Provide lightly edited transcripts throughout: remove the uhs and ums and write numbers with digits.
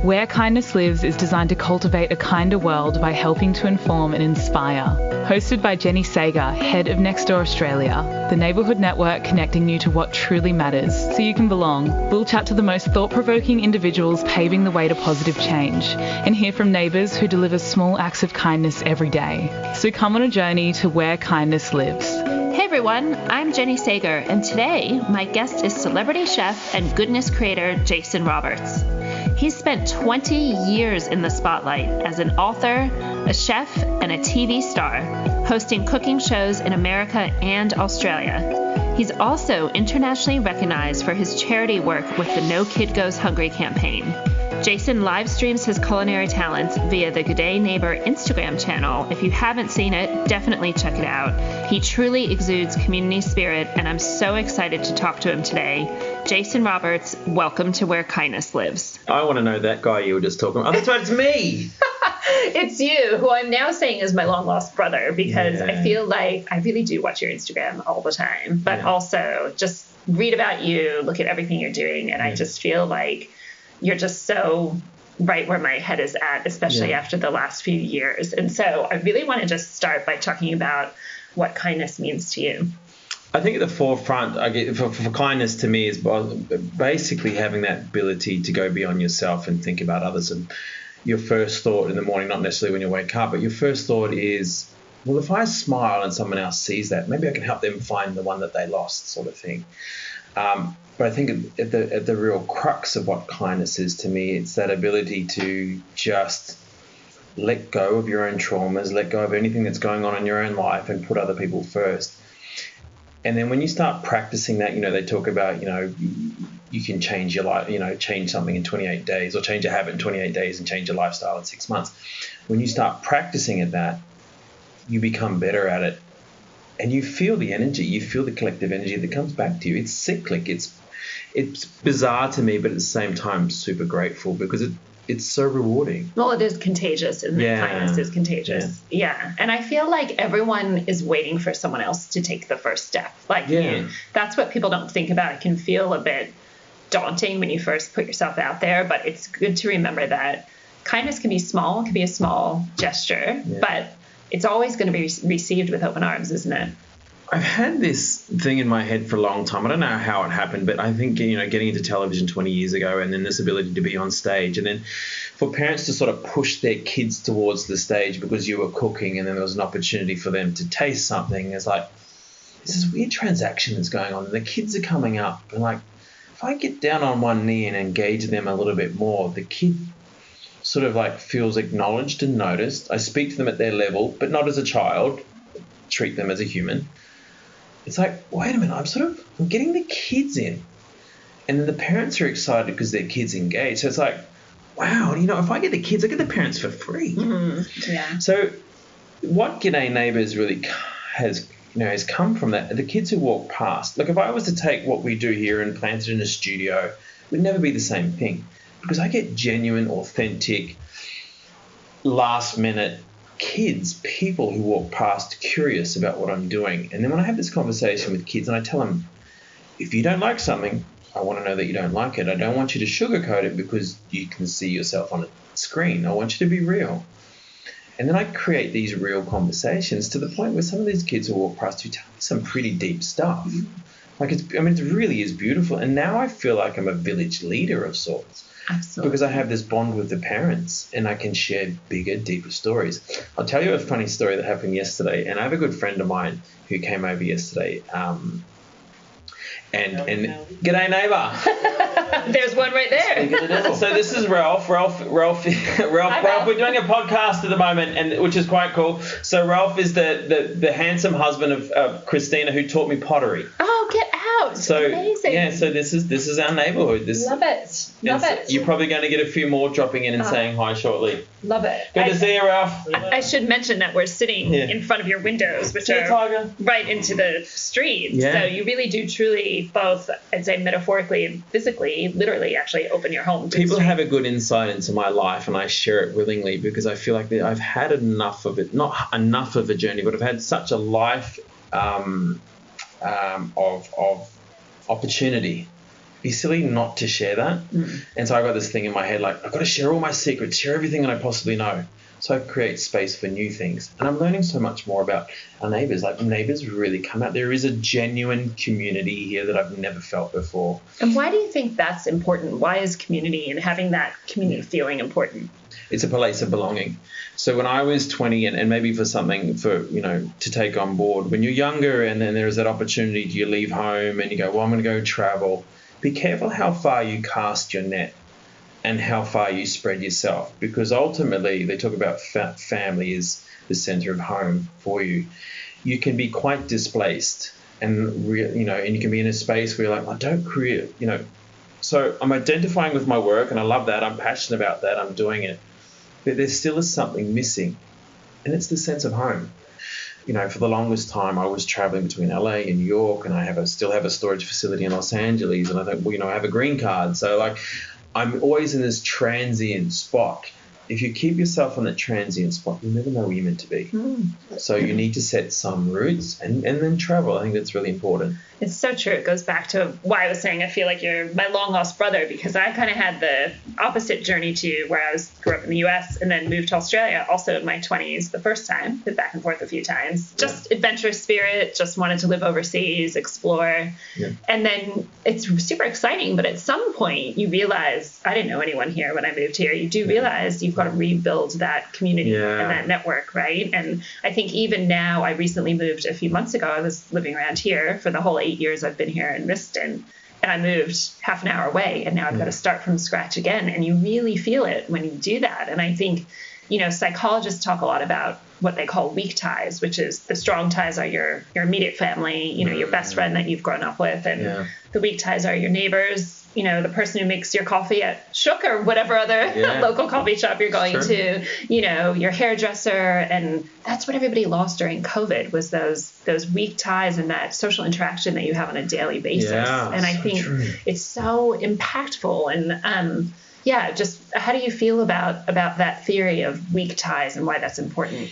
Where Kindness Lives is designed to cultivate a kinder world by helping to inform and inspire. Hosted by Jenny Sager, head of Nextdoor Australia, the neighbourhood network connecting you to what truly matters so you can belong. We'll chat to the most thought-provoking individuals paving the way to positive change and hear from neighbours who deliver small acts of kindness every day. So come on a journey to where kindness lives. Hey everyone, I'm Jenny Sager, and today my guest is celebrity chef and goodness creator Jason Roberts. He's spent 20 years in the spotlight as an author, a chef, and a TV star, hosting cooking shows in America and Australia. He's also internationally recognized for his charity work with the No Kid Goes Hungry campaign. Jason live streams his culinary talents via the G'day Neighbour Instagram channel. If you haven't seen it, definitely check it out. He truly exudes community spirit, and I'm so excited to talk to him today. Jason Roberts, welcome to Where Kindness Lives. I want to know that guy you were just talking about. Oh, that's right, it's me. It's you, who I'm now saying is my long-lost brother, because I feel like I really do watch your Instagram all the time, but also just read about you, look at everything you're doing, and I just feel like you're just so right where my head is at, especially after the last few years. And so I really want to just start by talking about what kindness means to you. I think at the forefront, for kindness to me is basically having that ability to go beyond yourself and think about others. And your first thought in the morning, not necessarily when you wake up, but your first thought is, well, if I smile and someone else sees that, maybe I can help them find the one that they lost, sort of thing. But I think at the real crux of what kindness is to me, it's that ability to just let go of your own traumas, let go of anything that's going on in your own life and put other people first. And then when you start practicing that, they talk about, you can change your life, change something in 28 days or change a habit in 28 days and change your lifestyle in 6 months. When you start practicing at that, you become better at it. And you feel the energy, you feel the collective energy that comes back to you. It's cyclic. It's bizarre to me, but at the same time super grateful because it's so rewarding. Well, it is contagious, and kindness is contagious. Yeah. And I feel like everyone is waiting for someone else to take the first step. That's what people don't think about. It can feel a bit daunting when you first put yourself out there, but it's good to remember that kindness can be small, it can be a small gesture, but it's always going to be received with open arms, isn't it? I've had this thing in my head for a long time. I don't know how it happened, but I think, getting into television 20 years ago and then this ability to be on stage and then for parents to sort of push their kids towards the stage because you were cooking and then there was an opportunity for them to taste something. It's like, there's this weird transaction that's going on and the kids are coming up and like, if I get down on one knee and engage them a little bit more, the kid sort of like feels acknowledged and noticed. I speak to them at their level, but not as a child, treat them as a human. It's like, wait a minute, I'm getting the kids in. And then the parents are excited because their kids engage. So it's like, wow, if I get the kids, I get the parents for free. Mm-hmm. Yeah. So what G'day Neighbours really has come from that. The kids who walk past, like if I was to take what we do here and plant it in a studio, it would never be the same thing. Because I get genuine, authentic, last-minute people who walk past curious about what I'm doing. And then when I have this conversation with kids and I tell them, if you don't like something, I want to know that you don't like it. I don't want you to sugarcoat it because you can see yourself on a screen. I want you to be real. And then I create these real conversations to the point where some of these kids who walk past you tell me some pretty deep stuff. Like it really is beautiful. And now I feel like I'm a village leader of sorts. Absolutely. Because I have this bond with the parents and I can share bigger, deeper stories. I'll tell you a funny story that happened yesterday. And I have a good friend of mine who came over yesterday. G'day Neighbour. There's one right there. So this is Ralph. Ralph, we're doing a podcast at the moment, which is quite cool. So Ralph is the handsome husband of Christina, who taught me pottery. Oh, get out! So amazing. Yeah, so this is our neighbourhood. Love it. You're probably going to get a few more dropping in and saying hi shortly. Love it. Good to see you, Ralph. I should mention that we're sitting in front of your windows, which are right into the street. Yeah. So you really do truly both, I'd say metaphorically and physically, literally actually open your home. People have a good insight into my life and I share it willingly because I feel like I've had enough of it, not enough of a journey, but I've had such a life of opportunity be silly not to share that. And so I got this thing in my head, like, I've got to share all my secrets, share everything that I possibly know. So I create space for new things. And I'm learning so much more about our neighbours. Like, neighbours really come out. There is a genuine community here that I've never felt before. And why do you think that's important? Why is community and having that community feeling important? It's a place of belonging. So when I was 20, and maybe for something for, to take on board, when you're younger and then there's that opportunity, you leave home and you go, well, I'm going to go travel. Be careful how far you cast your net and how far you spread yourself, because ultimately they talk about family is the center of home for you. You can be quite displaced and, and you can be in a space where you're like, I don't create, So I'm identifying with my work and I love that. I'm passionate about that. I'm doing it. But there still is something missing, and it's the sense of home. For the longest time, I was traveling between LA and New York, and I still have a storage facility in Los Angeles, and I think, I have a green card. So, like, I'm always in this transient spot. If you keep yourself on that transient spot, you never know where you're meant to be. So you need to set some roots and then travel. I think that's really important. It's so true. It goes back to why I was saying I feel like you're my long lost brother, because I kind of had the opposite journey to you, where I grew up in the U.S. and then moved to Australia, also in my 20s the first time, been back and forth a few times. Just adventurous spirit, just wanted to live overseas, explore. Yeah. And then it's super exciting, but at some point you realize, I didn't know anyone here when I moved here. You do realize you've got to rebuild that community and that network, right? And I think even now, I recently moved a few months ago. I was living around here for the whole 8 years I've been here in Riston, and I moved half an hour away, and now I've got to start from scratch again. And you really feel it when you do that. And I think, psychologists talk a lot about what they call weak ties, which is the strong ties are your immediate family, your best friend that you've grown up with, and the weak ties are your neighbors, the person who makes your coffee at Shook or whatever other local coffee shop you're going to, your hairdresser. And that's what everybody lost during COVID, was those weak ties and that social interaction that you have on a daily basis. And I think it's so impactful. And just how do you feel about that theory of weak ties and why that's important?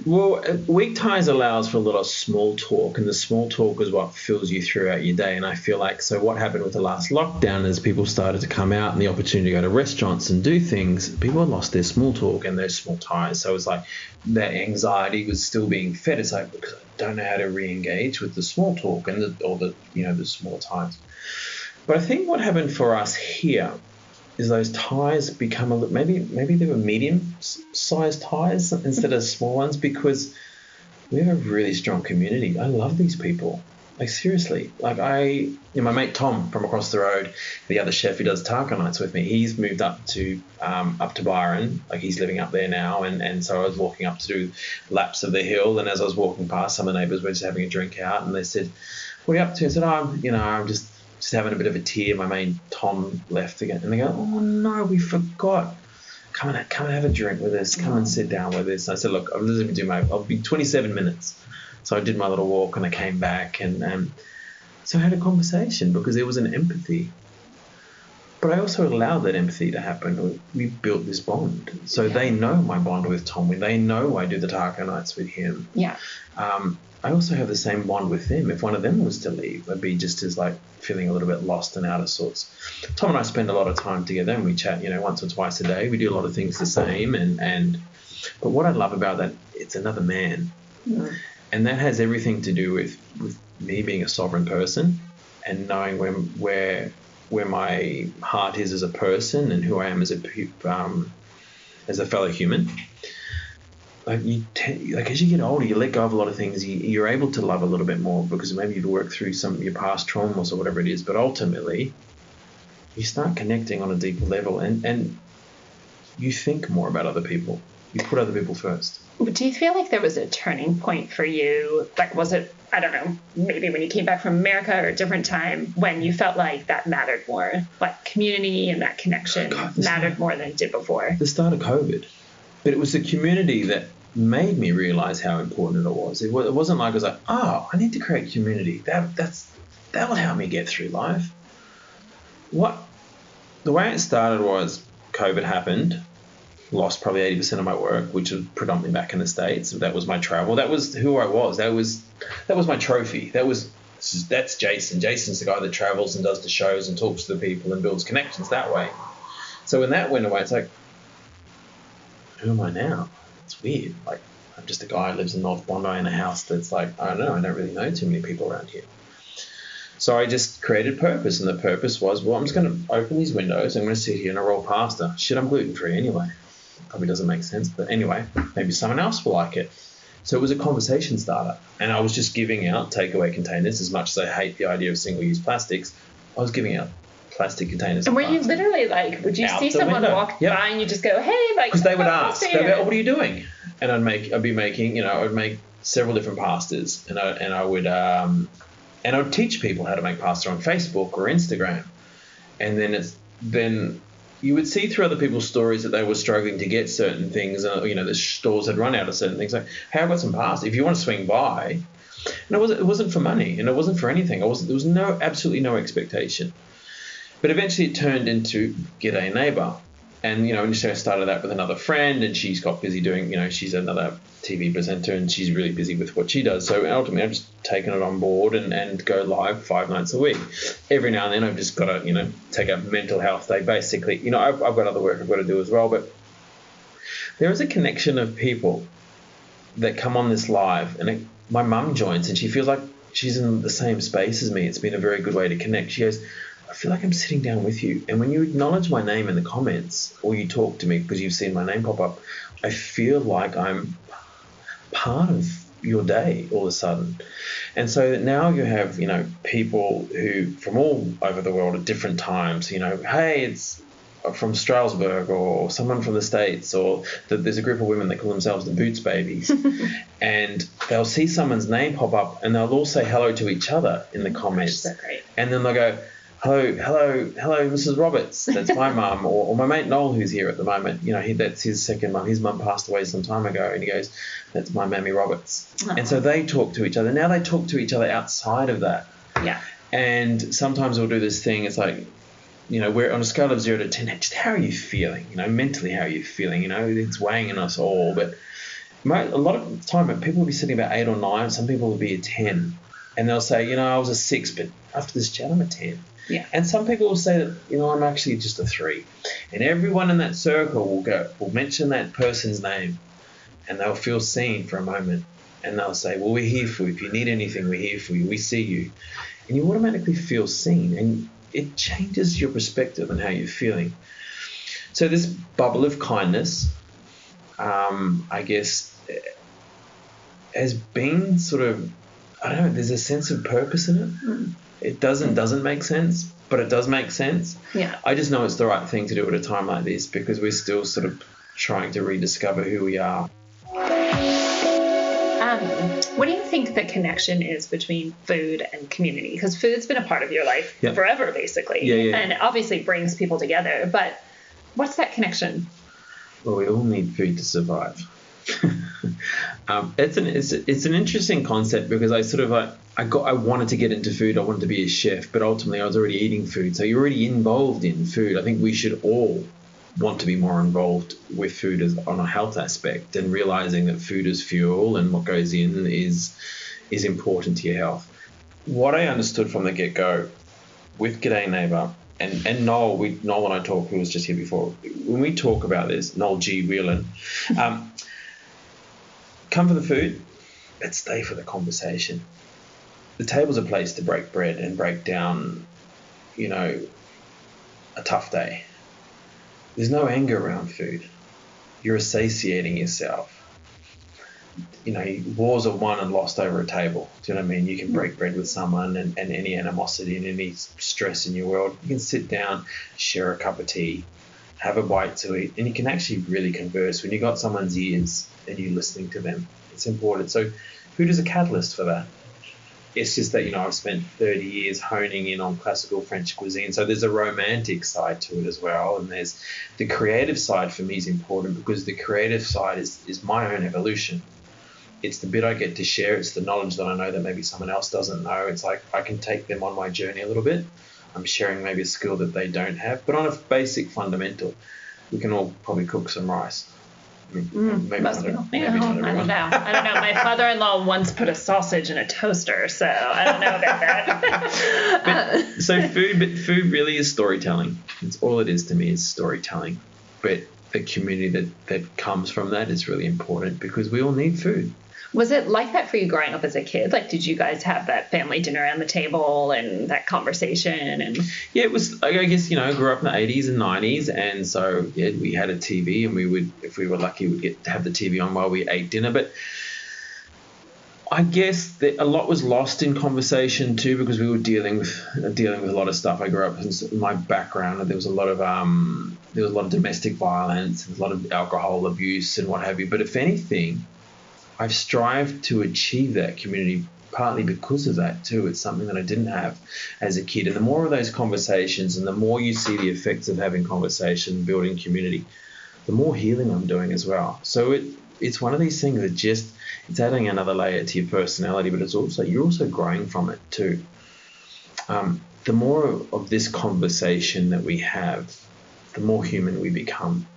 Well, weak ties allows for a lot of small talk, and the small talk is what fills you throughout your day. And I feel like, so what happened with the last lockdown is people started to come out and the opportunity to go to restaurants and do things. People had lost their small talk and their small ties. So it was like that anxiety was still being fed. It's like, because I don't know how to re-engage with the small talk and the small ties. But I think what happened for us here is those ties become maybe they were medium-sized ties instead of small ones, because we have a really strong community. I love these people. Like, seriously. Like, my mate Tom from across the road, the other chef who does taco nights with me, he's moved up to Byron. Like, he's living up there now, and so I was walking up to do laps of the hill, and as I was walking past, some of the neighbours were just having a drink out, and they said, "What are you up to?" I said, I'm just having a bit of a tear. My mate Tom left again, and they go, "Oh no, we forgot. Come and have a drink with us. Come and sit down with us." And I said, "Look, I'll be 27 minutes." So I did my little walk and I came back, and so I had a conversation because there was an empathy. But I also allowed that empathy to happen. We built this bond. So they know my bond with Tom. They know I do the taco nights with him. Yeah. I also have the same bond with them. If one of them was to leave, I'd be just as like feeling a little bit lost and out of sorts. Tom and I spend a lot of time together, and we chat, once or twice a day. We do a lot of things the same. But what I love about that, it's another man. Mm. And that has everything to do with me being a sovereign person and knowing where my heart is as a person and who I am as a fellow human. Like, as you get older, you let go of a lot of things. You're able to love a little bit more because maybe you've worked through some of your past traumas or whatever it is. But ultimately, you start connecting on a deeper level, and you think more about other people. You put other people first. Do you feel like there was a turning point for you? Like, was it, I don't know, maybe when you came back from America or a different time when you felt like that mattered more? Like, community and that connection mattered more than it did before? The start of COVID. But it was the community that made me realize how important it was. It wasn't like I was like, oh, I need to create community. That'll help me get through life. The way it started was COVID happened, lost probably 80% of my work, which was predominantly back in the States. That was my travel. That was who I was. That was my trophy. That was That's Jason. Jason's the guy that travels and does the shows and talks to the people and builds connections that way. So when that went away, it's like, who am I now? It's weird. Like, I'm just a guy who lives in North Bondi in a house that's like, I don't know, I don't really know too many people around here. So I just created purpose, and the purpose was, well, I'm just going to open these windows. I'm going to sit here and I'll roll pasta. Shit, I'm gluten-free anyway. Probably doesn't make sense, but anyway, maybe someone else will like it. So it was a conversation starter, and I was just giving out takeaway containers. As much as I hate the idea of single-use plastics, I was giving out plastic containers. And were you literally like, would you see someone walk by and you just go, hey, like, because they would ask, they'd go, what are you doing? And I'd be making, I'd make several different pastas, and I would teach people how to make pasta on Facebook or Instagram, and then you would see through other people's stories that they were struggling to get certain things, the stores had run out of certain things. Like, hey, I've got some pasta. If you want to swing by, and it wasn't for money, and it wasn't for anything. There was absolutely no expectation. But eventually it turned into G'day Neighbour. And, initially I started that with another friend, and she's got busy doing, she's another TV presenter, and she's really busy with what she does. So ultimately I've just taken it on board and go live 5 nights a week. Every now and then I've just got to, take a mental health day. Basically, I've got other work I've got to do as well. But there is a connection of people that come on this live, and my mum joins, and she feels like she's in the same space as me. It's been a very good way to connect. She goes, I feel like I'm sitting down with you. And when you acknowledge my name in the comments, or you talk to me because you've seen my name pop up, I feel like I'm part of your day all of a sudden. And so now you have, people who from all over the world at different times, hey, it's from Strasbourg, or someone from the States, or there's a group of women that call themselves the Boots Babies. And they'll see someone's name pop up, and they'll all say hello to each other in the comments. That's so great. And then they'll go, hello, Mrs. Roberts. That's my mum, or my mate Noel, who's here at the moment. That's his second mum. His mum passed away some time ago, and he goes, that's my Mammy Roberts. Oh. And so they talk to each other. Now they talk to each other outside of that. Yeah. And sometimes we'll do this thing. It's like, we're on a scale of 0 to 10. Just how are you feeling? Mentally, how are you feeling? It's weighing in us all. But a lot of the time, people will be sitting about 8 or 9. Some people will be a 10, and they'll say, I was a 6, but after this chat, I'm a 10. Yeah. And some people will say that, I'm actually just a 3. And everyone in that circle will mention that person's name, and they'll feel seen for a moment. And they'll say, well, we're here for you. If you need anything, we're here for you. We see you. And you automatically feel seen, and it changes your perspective on how you're feeling. So this bubble of kindness, I guess, has been sort of, I don't know, there's a sense of purpose in it. Mm. It doesn't make sense, but it does make sense. Yeah. I just know it's the right thing to do at a time like this, because we're still sort of trying to rediscover who we are. What do you think the connection is between food and community? Because food's been a part of your life forever, basically. Yeah. And it obviously brings people together. But what's that connection? Well, we all need food to survive. It's an interesting concept, because I sort of I wanted to get into food. I wanted to be a chef, but ultimately I was already eating food. So you're already involved in food. I think we should all want to be more involved with food on a health aspect, and realizing that food is fuel, and what goes in is important to your health. What I understood from the get-go with G'day Neighbour, and Noel and I talk, who was just here before, when we talk about this, Noel G. Whelan, come for the food, but stay for the conversation. The table's a place to break bread and break down, a tough day. There's no anger around food. You're satiating yourself. Wars are won and lost over a table. Do you know what I mean? You can break bread with someone, and any animosity and any stress in your world, you can sit down, share a cup of tea, have a bite to eat, and you can actually really converse when you got someone's ears and you're listening to them. It's important. So food is a catalyst for that. It's just that, I've spent 30 years honing in on classical French cuisine. So there's a romantic side to it as well. And there's the creative side for me is important, because the creative side is my own evolution. It's the bit I get to share. It's the knowledge that I know that maybe someone else doesn't know. It's like I can take them on my journey a little bit. I'm sharing maybe a skill that they don't have. But on a basic fundamental, we can all probably cook some rice. Maybe Most people. maybe I not don't everyone. know. My father-in-law once put a sausage in a toaster, so I don't know about that. So food really is storytelling. It's all it is to me is storytelling. But the community that comes from that is really important because we all need food. Was it like that for you growing up as a kid? Like, did you guys have that family dinner around the table and that conversation? And yeah, it was. I guess I grew up in the 80s and 90s, and so yeah, we had a TV, and we would, if we were lucky, we'd get to have the TV on while we ate dinner. But I guess that a lot was lost in conversation too because we were dealing with a lot of stuff. I grew up in my background, there was a lot of domestic violence, a lot of alcohol abuse, and what have you. But if anything, I've strived to achieve that community partly because of that too. It's something that I didn't have as a kid. And the more of those conversations and the more you see the effects of having conversation, building community, the more healing I'm doing as well. So it's one of these things that just, it's adding another layer to your personality, but you're also growing from it too. The more of this conversation that we have, the more human we become.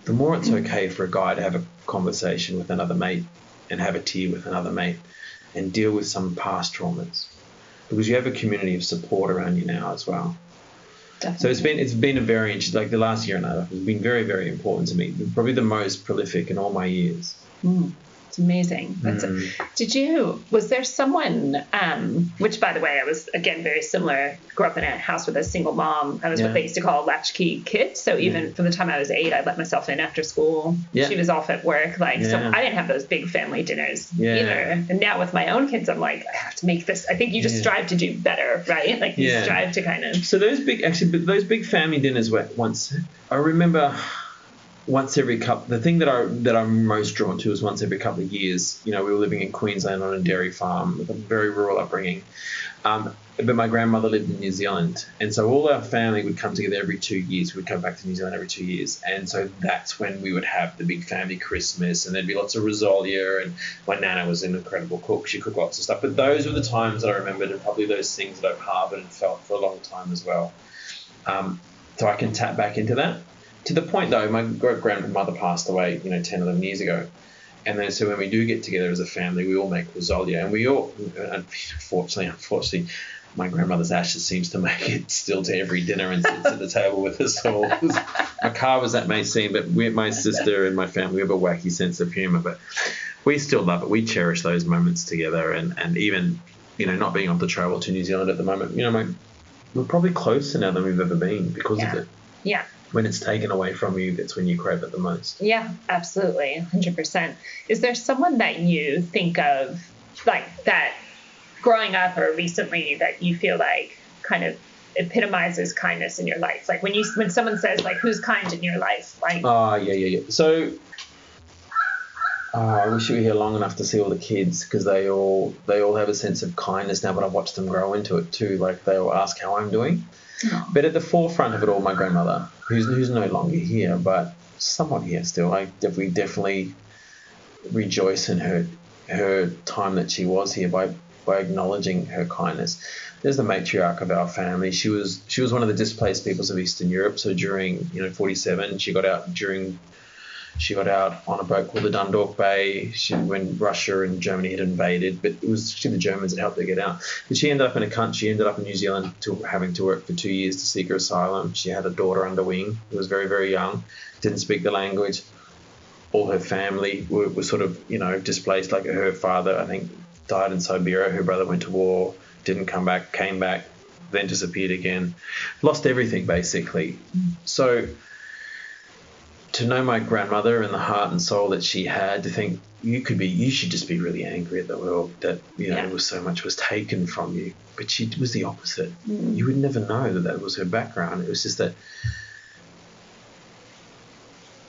The more it's okay for a guy to have a conversation with another mate and have a tea with another mate and deal with some past traumas, because you have a community of support around you now as well. Definitely. So it's been a very interesting, like the last year and a half has been very, very important to me. Probably the most prolific in all my years. It's amazing. Was there someone, which by the way, I was again very similar, grew up in a house with a single mom. I was what they used to call a latchkey kid. So even from the time I was 8, I let myself in after school. She was off at work. So I didn't have those big family dinners either. And now with my own kids, I'm like, I have to make this. I think you just strive to do better, right? Like you strive to kind of. So those big family dinners were once, I remember once every couple, the thing that I'm most drawn to is once every couple of years. We were living in Queensland on a dairy farm with a very rural upbringing. But my grandmother lived in New Zealand. And so all our family would come together every 2 years. We'd come back to New Zealand every 2 years. And so that's when we would have the big family Christmas, and there'd be lots of rosalia. And my nana was an incredible cook. She cooked lots of stuff. But those were the times that I remembered, and probably those things that I've harbored and felt for a long time as well. So I can tap back into that. To the point, though, my great-grandmother passed away, 10, 11 years ago. And then so when we do get together as a family, we all make rosalia. And we all, unfortunately, my grandmother's ashes seems to make it still to every dinner and sits at the table with us all. Macabre as that may seem, but my sister and my family, we have a wacky sense of humour. But we still love it. We cherish those moments together. And even, not being able to travel to New Zealand at the moment, we're probably closer now than we've ever been because of it. Yeah. When it's taken away from you, that's when you crave it the most. Yeah, absolutely. 100%. Is there someone that you think of like that growing up or recently that you feel like kind of epitomizes kindness in your life? Like when someone says like, who's kind in your life? Like, yeah. So I wish you were here long enough to see all the kids, because they all have a sense of kindness now, but I've watched them grow into it too. Like they all ask how I'm doing. Oh. But at the forefront of it all, my grandmother, who's no longer here, but somewhat here still. I definitely rejoice in her time that she was here by acknowledging her kindness. There's the matriarch of our family. She was one of the displaced peoples of Eastern Europe. So during 47, she got out on a boat called the Dundalk Bay when Russia and Germany had invaded, but it was actually the Germans that helped her get out. But she ended up in New Zealand having to work for 2 years to seek her asylum. She had a daughter under wing who was very, very young, didn't speak the language. All her family were sort of, displaced. Like her father, I think, died in Siberia. Her brother went to war, didn't come back, came back, then disappeared again. Lost everything, basically. So to know my grandmother and the heart and soul that she had, to think you should just be really angry at the world that so much was taken from you, but she was the opposite. You would never know that was her background. It was just that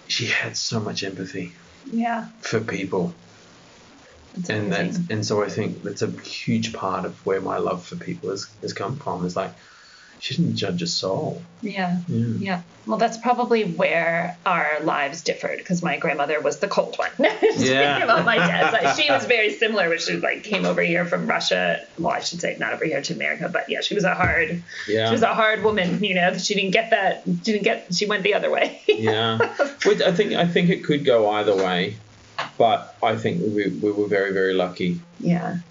she had so much empathy for people. And so I think that's a huge part of where my love for people has come from. Is like, She didn't judge a soul. Yeah. Well, that's probably where our lives differed, because my grandmother was the cold one. Well, my dad's like, she was very similar, when she like came over here from Russia. Well, I should say not over here to America, but yeah, she was a hard woman. You know, she didn't get that. She went the other way. Which I think it could go either way, but I think we were very, very lucky. To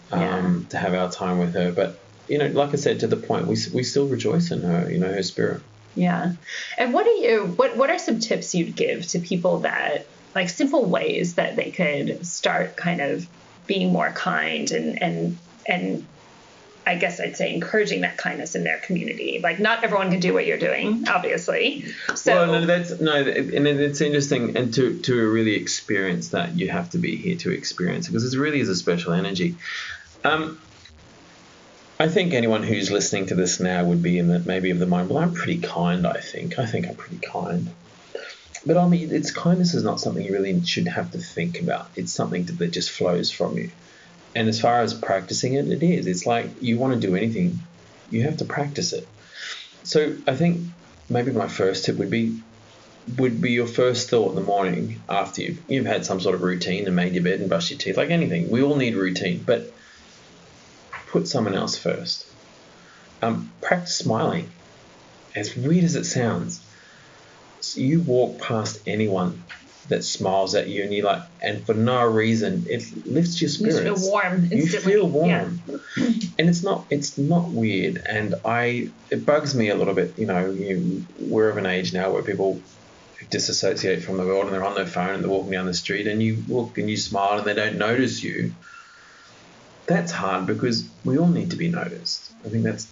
have our time with her, but. You know, like I said, to the point, we still rejoice in her, you know, her spirit. Yeah. And what are some tips you'd give to people that, like, simple ways that they could start kind of being more kind and I guess I'd say encouraging that kindness in their community? Like, not everyone can do what you're doing, obviously. So and it's interesting, and to really experience that, you have to be here to experience it, because it really is a special energy. I think anyone who's listening to this now would be maybe of the mind, well, I'm pretty kind, I think I'm pretty kind. But I mean, kindness is not something you really should have to think about. It's something that just flows from you. And as far as practicing it, it is. It's like you want to do anything, you have to practice it. So I think maybe my first tip would be your first thought in the morning after you've had some sort of routine and made your bed and brushed your teeth, like anything. We all need routine, but put someone else first. Practice smiling. As weird as it sounds, so you walk past anyone that smiles at you, and for no reason, it lifts your spirits. You feel warm instantly. You feel warm, and it's not weird. And it bugs me a little bit. You know, we're of an age now where people disassociate from the world and they're on their phone and they're walking down the street, and you look and you smile and they don't notice you. That's hard, because we all need to be noticed. I think that's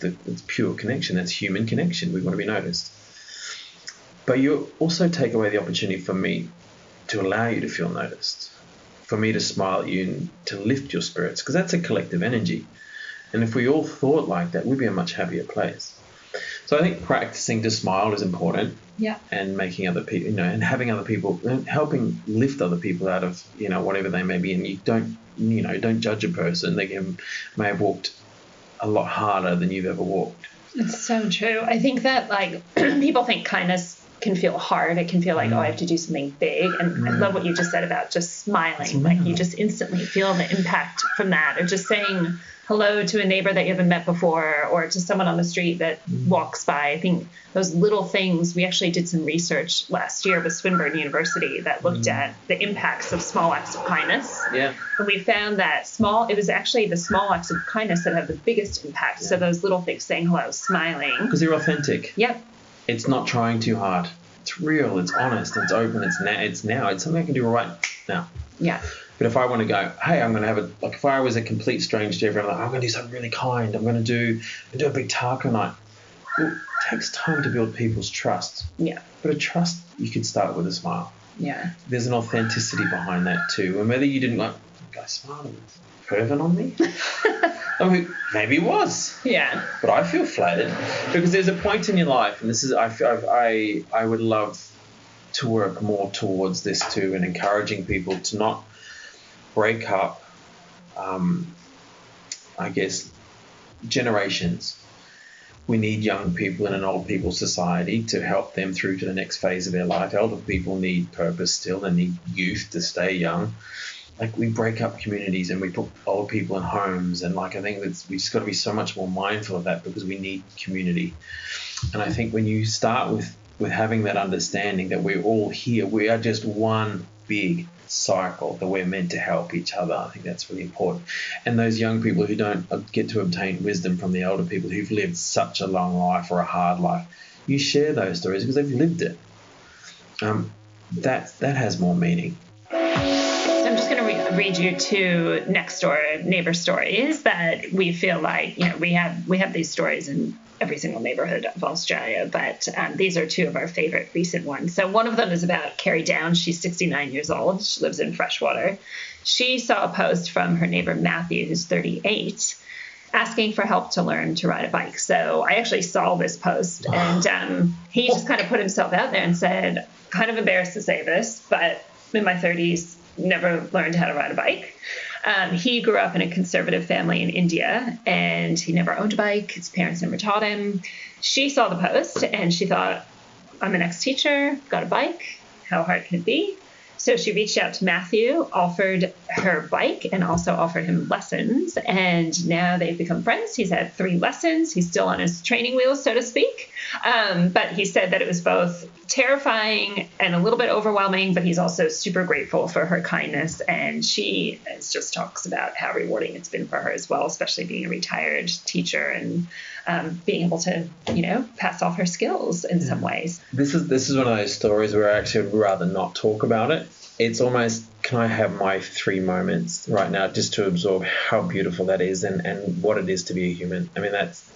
pure connection. That's human connection. We want to be noticed. But you also take away the opportunity for me to allow you to feel noticed, for me to smile at you and to lift your spirits, because that's a collective energy. And if we all thought like that, we'd be a much happier place. So I think practicing to smile is important. Yeah. And making other people, and having other people, helping lift other people out of, whatever they may be. And you don't judge a person. They may have walked a lot harder than you've ever walked. It's so true. I think that, like, people think kindness can feel hard. It can feel like, I have to do something big. And I love what you just said about just smiling. Like, you just instantly feel the impact from that. Or just saying hello to a neighbor that you haven't met before, or to someone on the street that walks by. I think those little things, we actually did some research last year with Swinburne University that looked at the impacts of small acts of kindness. Yeah. And we found that it was actually the small acts of kindness that have the biggest impact. Yeah. So those little things, saying hello, smiling. Because they're authentic. Yep. It's not trying too hard. It's real, it's honest, it's open, it's now. It's something I can do right now. Yeah. But if I want to go, hey, I'm going to have if I was a complete stranger to everyone, I'm going to do something really kind. I'm going to do a big taco night. Well, it takes time to build people's trust. Yeah. But a trust, you can start with a smile. Yeah. There's an authenticity behind that too. And whether you didn't guy smiled, perving on me? I mean, maybe it was. Yeah. But I feel flattered, because there's a point in your life, and this is, I would love to work more towards this too, and encouraging people to not break up, I guess, generations. We need young people in an old people society to help them through to the next phase of their life. Elder people need purpose still. They need youth to stay young. Like, we break up communities and we put old people in homes. And I think we just got to be so much more mindful of that, because we need community. And I think when you start with having that understanding that we're all here, we are just one big cycle, that we're meant to help each other. I think that's really important. And those young people who don't get to obtain wisdom from the older people who've lived such a long life or a hard life, you share those stories because they've lived it. That has more meaning. So I'm just going to read you two Nextdoor neighbor stories that we feel like, we have these stories in every single neighborhood of Australia, but these are two of our favorite recent ones. So one of them is about Carrie Downs. She's 69 years old. She lives in Freshwater. She saw a post from her neighbor Matthew, who's 38, asking for help to learn to ride a bike. So I actually saw this post, and he just kind of put himself out there and said, kind of embarrassed to say this, but in my 30s, never learned how to ride a bike. He grew up in a conservative family in India, and he never owned a bike. His parents never taught him. She saw the post, and she thought, I'm an ex-teacher, got a bike. How hard can it be? So she reached out to Matthew, offered her bike, and also offered him lessons. And now they've become friends. He's had 3 lessons. He's still on his training wheels, so to speak. But he said that it was both terrifying and a little bit overwhelming, but he's also super grateful for her kindness. And she just talks about how rewarding it's been for her as well, especially being a retired teacher and being able to, pass off her skills in some ways. This is one of those stories where I actually would rather not talk about it. It's almost, can I have my 3 moments right now just to absorb how beautiful that is and what it is to be a human? I mean, it's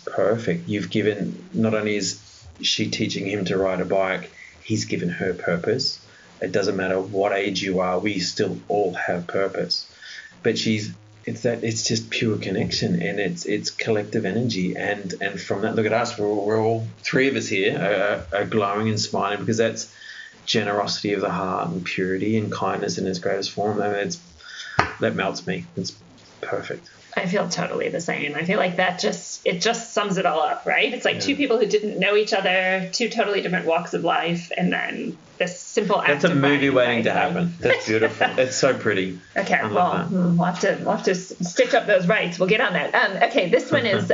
perfect. You've given, not only is she teaching him to ride a bike, he's given her purpose. It doesn't matter what age you are, we still all have purpose. But it's just pure connection, and it's collective energy, and from that, look at us, we're all 3 of us here are glowing and smiling, because that's generosity of the heart and purity and kindness in its greatest form. I mean, that melts me. It's perfect. I feel totally the same. I feel like it just sums it all up, right? It's like 2 people who didn't know each other, 2 totally different walks of life, and then this simple act That's a movie waiting to happen. That's beautiful. It's so pretty. Okay, well, we'll have to stitch up those rights. We'll get on that. Okay, this one is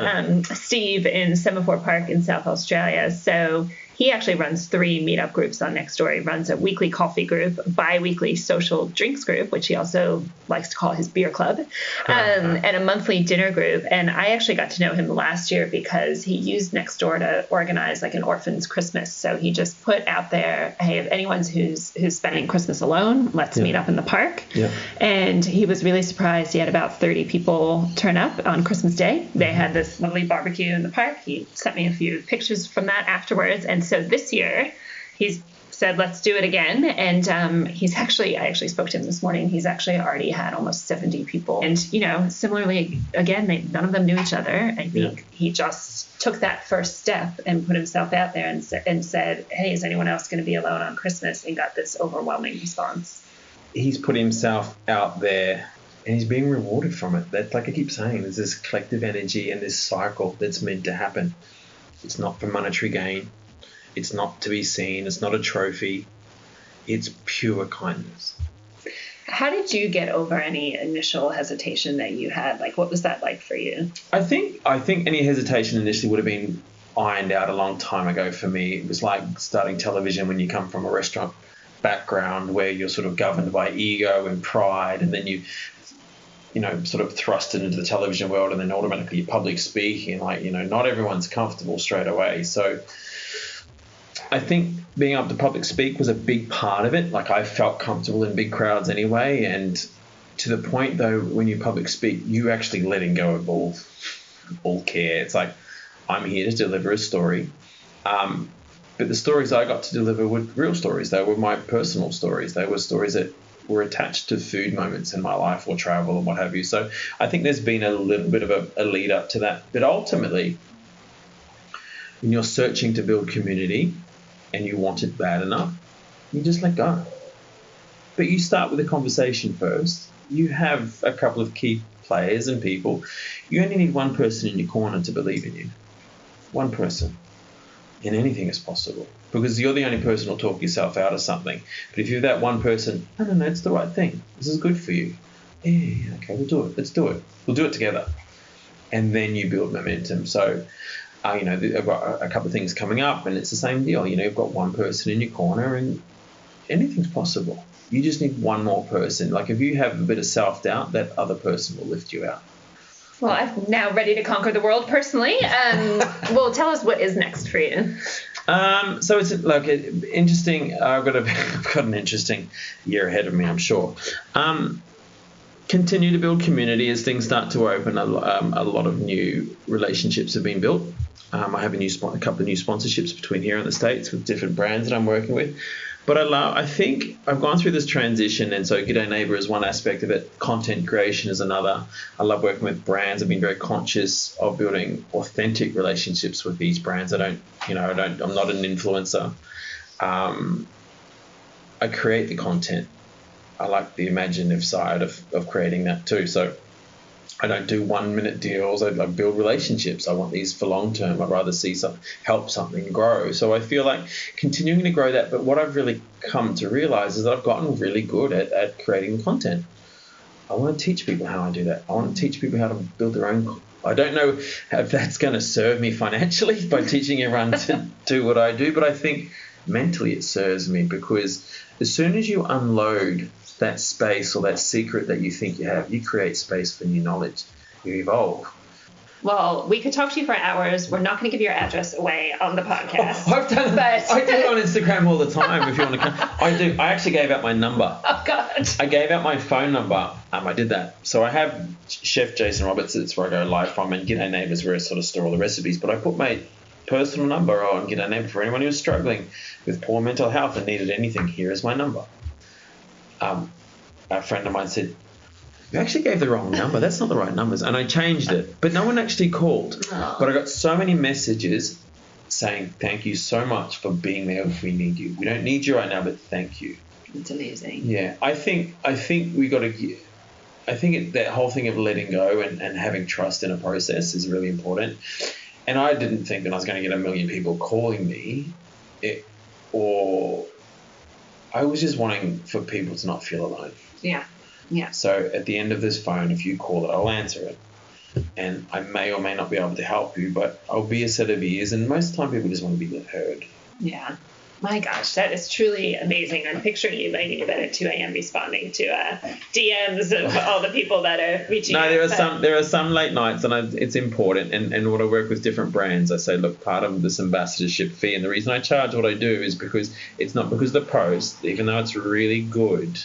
Steve in Semaphore Park in South Australia. So he actually runs 3 meetup groups on Nextdoor. He runs a weekly coffee group, bi-weekly social drinks group, which he also likes to call his beer club, and a monthly dinner group. And I actually got to know him last year because he used Nextdoor to organize like an orphan's Christmas. So he just put out there, hey, if anyone's who's spending Christmas alone, let's meet up in the park. Yeah. And he was really surprised. He had about 30 people turn up on Christmas Day. They had this lovely barbecue in the park. He sent me a few pictures from that afterwards. And so this year he's said, let's do it again. And I actually spoke to him this morning. He's actually already had almost 70 people. And, similarly, again, none of them knew each other. I think he just took that first step and put himself out there and said, hey, is anyone else going to be alone on Christmas? And got this overwhelming response. He's put himself out there and he's being rewarded from it. That's like I keep saying, there's this collective energy and this cycle that's meant to happen. It's not for monetary gain. It's not to be seen. It's not a trophy. It's pure kindness. How did you get over any initial hesitation that you had? Like, what was that like for you? I think any hesitation initially would have been ironed out a long time ago for me. It was like starting television when you come from a restaurant background where you're sort of governed by ego and pride, and then you sort of thrusted into the television world, and then automatically you're public speaking. Like, not everyone's comfortable straight away. So I think being able to public speak was a big part of it. Like, I felt comfortable in big crowds anyway. And to the point, though, when you public speak, you actually letting go of all care. It's like, I'm here to deliver a story. But the stories I got to deliver were real stories. They were my personal stories. They were stories that were attached to food moments in my life or travel or what have you. So I think there's been a little bit of a lead up to that. But ultimately, when you're searching to build community and you want it bad enough, you just let go. But you start with a conversation first. You have a couple of key players and people. You only need one person in your corner to believe in you. One person. And anything is possible. Because you're the only person who'll talk yourself out of something. But if you're that one person, no, it's the right thing. This is good for you. Yeah, okay, we'll do it. Let's do it. We'll do it together. And then you build momentum. So I've got a couple of things coming up, and it's the same deal. You've got one person in your corner, and anything's possible. You just need one more person. Like, if you have a bit of self-doubt, that other person will lift you out. Well, I'm now ready to conquer the world personally. Well, tell us what is next for you. So it's like interesting. I've got an interesting year ahead of me, I'm sure. Continue to build community as things start to open. A lot of new relationships have been built. I have a couple of new sponsorships between here and the States with different brands that I'm working with. But I think I've gone through this transition, and so G'day Neighbour is one aspect of it. Content creation is another. I love working with brands. I've been very conscious of building authentic relationships with these brands. I'm not an influencer. I create the content, I like the imaginative side of creating that too. So I don't do 1 minute deals. I build relationships. I want these for long term. I'd rather see help something grow. So I feel like continuing to grow that. But what I've really come to realize is that I've gotten really good at creating content. I want to teach people how I do that. I want to teach people how to build their own. I don't know if that's going to serve me financially by teaching everyone to do what I do, but I think mentally it serves me, because as soon as you unload that space or that secret that you think you have, you create space for new knowledge. You evolve. Well, we could talk to you for hours. We're not going to give your address away on the podcast. Oh, I've done that. I do it on Instagram all the time. If you want to come, I do. I actually gave out my number. Oh God. I gave out my phone number. I did that. So I have Chef Jason Roberts. It's where I go live from, and G'day Neighbours, where I sort of store all the recipes. But I put my personal number on G'day Neighbour for anyone who's struggling with poor mental health and needed anything. Here is my number. A friend of mine said, "You actually gave the wrong number. That's not the right numbers." And I changed it. But no one actually called. Oh. But I got so many messages saying, "Thank you so much for being there if we need you. We don't need you right now, but thank you." It's amazing. Yeah, I think we got to. I think that whole thing of letting go and having trust in a process is really important. And I didn't think that I was going to get 1 million people calling me, or I was just wanting for people to not feel alone. Yeah. Yeah. So at the end of this phone, if you call it, I'll answer it. And I may or may not be able to help you, but I'll be a set of ears. And most of the time people just want to be heard. Yeah. My gosh, that is truly amazing. I'm picturing you laying in bed at 2 a.m. responding to DMs of all the people that are reaching out. No, there are some late nights, and it's important. And when I work with different brands, I say, look, part of this ambassadorship fee, and the reason I charge what I do is because it's not because of the post, even though it's really good.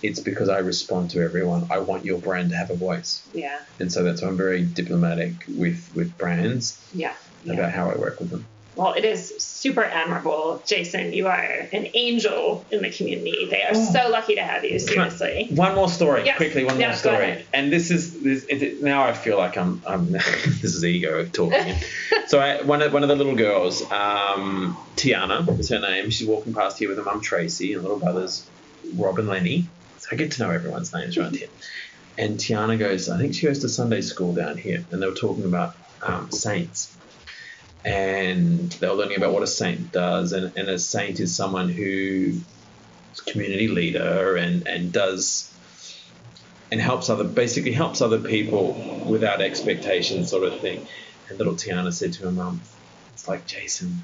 It's because I respond to everyone. I want your brand to have a voice. Yeah. And so that's why I'm very diplomatic with brands. Yeah. About how I work with them. Well, it is super admirable. Jason, you are an angel in the community. They are so lucky to have you, seriously. One more story, yes. quickly, one more story. And this now I feel like I'm this is ego talking. So one of the little girls, Tiana is her name. She's walking past here with her mum, Tracy, and little brothers, Rob and Lenny. So I get to know everyone's names around here. And Tiana goes, I think she goes to Sunday school down here, and they were talking about saints. And they were learning about what a saint does, and a saint is someone who's a community leader and does and helps other people without expectation, sort of thing. And little Tiana said to her mum, "It's like Jason."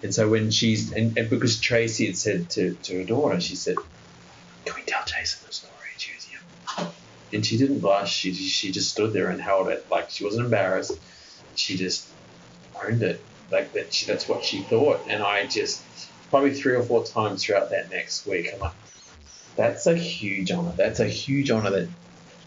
And so when and because Tracy had said to her daughter, she said, "Can we tell Jason the story?" And she goes, "Yeah." And she didn't blush. She just stood there and held it. Like, she wasn't embarrassed. She just owned it. Like, that's what she thought. And I just, probably 3 or 4 times throughout that next week, I'm like, that's a huge honor. That's a huge honor that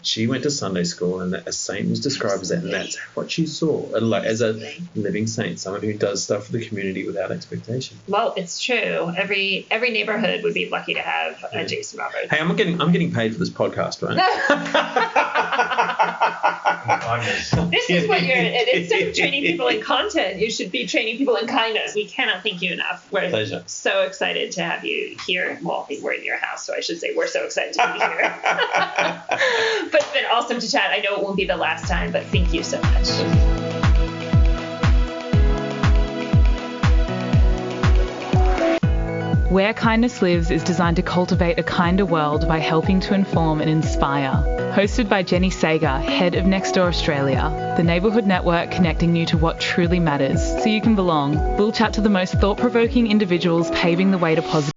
she went to Sunday school and that a saint was described as that, and that's what she saw as a living saint, someone who does stuff for the community without expectation. Well, it's true. Every neighborhood would be lucky to have a Jason Roberts. Hey, I'm getting paid for this podcast, right? This is what instead of training people in content, you should be training people in kindness. We cannot thank you enough. We're Pleasure. So excited to have you here. Well, we're in your house, so I should say we're so excited to be here. But it's been awesome to chat. I know it won't be the last time, but thank you so much. Where Kindness Lives is designed to cultivate a kinder world by helping to inform and inspire. Hosted by Jenny Sager, head of Nextdoor Australia, the neighbourhood network connecting you to what truly matters so you can belong. We'll chat to the most thought-provoking individuals paving the way to positive